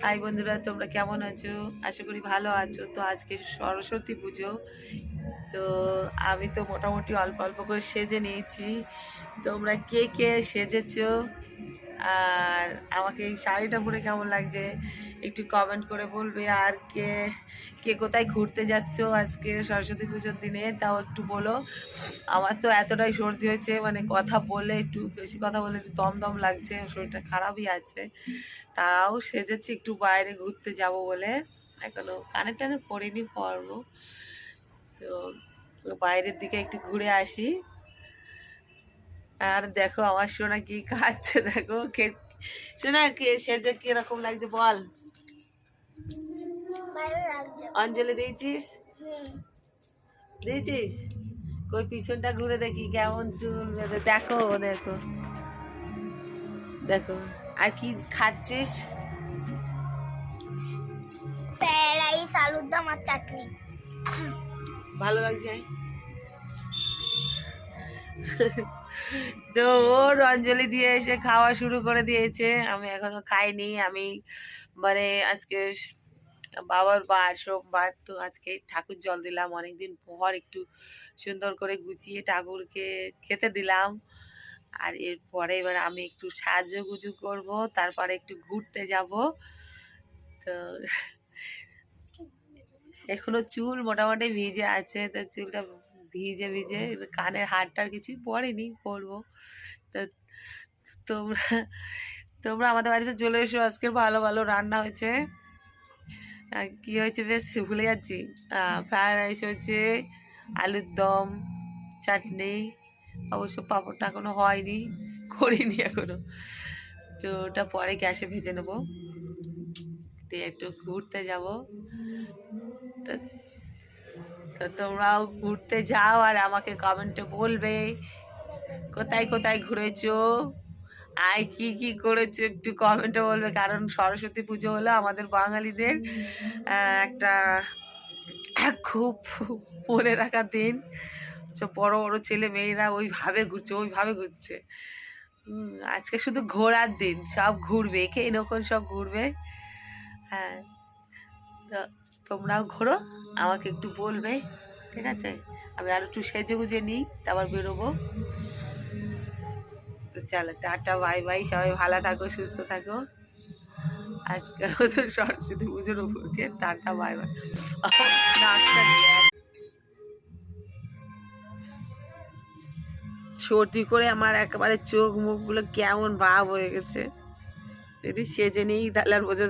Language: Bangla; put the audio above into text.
হাই বন্ধুরা, তোমরা কেমন আছো? আশা করি ভালো আছো। তো আজকে সরস্বতী পুজো, তো আমি তো মোটামুটি অল্প অল্প করে সেজে নিয়েছি। তোমরা কে কে সেজেছো আর আমাকে এই শাড়িটা পরে কেমন লাগছে একটু কমেন্ট করে বলবে। আর কে কে কোথায় ঘুরতে যাচ্ছ আজকে সরস্বতী পুজোর দিনে তাও একটু বলো। আমার তো এতটাই সর্দি হয়েছে, মানে কথা বললে একটু বেশি কথা বললে একটু দম দম লাগছে, শরীরটা খারাপই আছে। তারাও সেজেছি একটু বাইরে ঘুরতে যাব বলে। এখনো কানে টানে পরিনি, পরবো। তো বাইরের দিকে একটু ঘুরে আসি। আর দেখো আমার সোনা কি খাচ্ছে, দেখো সোনা কে সেজে কিরকম লাগছে বল। অঞ্জলি দিয়েছিস? দিয়েছিস? কই পিছনটা ঘুরে দেখি কেমন চুল বেঁধে। দেখো দেখো দেখো। আর কি খাচ্ছিস? রাইস, আলুর দম আর চাটনি। ভালো লাগছে? তো ওর অঞ্জলি দিয়ে এসে খাওয়া শুরু করে দিয়েছে, আমি এখনো খাইনি। আমি মানে আজকে বাবার বার, সোমবার, তো আজকে ঠাকুর জল দিলাম অনেকদিন পর, একটু সুন্দর করে গুছিয়ে ঠাকুরকে খেতে দিলাম। আর এরপরে এবার আমি একটু সাজুগুজু করব, তারপরে একটু ঘুরতে যাব। তো এখনো চুল মোটামুটি ভিজে আছে, তো চুলটা ভিজে ভিজে, কানের হারটার কিছুই পরেনি, পরবো। তো তোমরা তোমরা আমাদের বাড়িতে চলে এসো, আজকে ভালো ভালো রান্না হয়েছে। কি হয়েছে বেশ ভুলে যাচ্ছি। ফ্রায়েড রাইস হয়েছে, আলুর দম, চাটনি, অবশ্য পাঁপড়টা এখনো হয়নি, করিনি এখনো। তো ওটা পরে গ্যাসে ভেজে নেবো, দিয়ে একটু ঘুরতে যাব। তো তোমরাও ঘুরতে যাও আর আমাকে কমেন্টে বলবে কোথায় কোথায় ঘুরেছো আর কি কি করেছো, একটু কমেন্টে বলবে। কারণ সরস্বতী পুজো হলো আমাদের বাঙালিদের একটা খুব মনে রাখার দিন। সব বড় বড় ছেলে মেয়েরা ওইভাবে ঘুরছে। আজকে শুধু ঘোরার দিন, সব ঘুরবে, কে নখন সব ঘুরবে। হ্যাঁ, তো তোমরাও ঘোরো, আমাকে একটু বলবে, ঠিক আছে? আমি আর একটু সেজে গুজে নিই, তারপর বেরোবো। তো চলো, টাটা, বাই বাই, সবাই ভালো থাকো, সুস্থ থাকো। আজকে তো সরস্বতী পুজোর উপর দিয়ে টাটা, বাই বাই। সর্দি করে আমার একেবারে চোখ মুখগুলো কেমন ভাব হয়ে গেছে। যদি সেজে নিই তাহলে আর বোঝা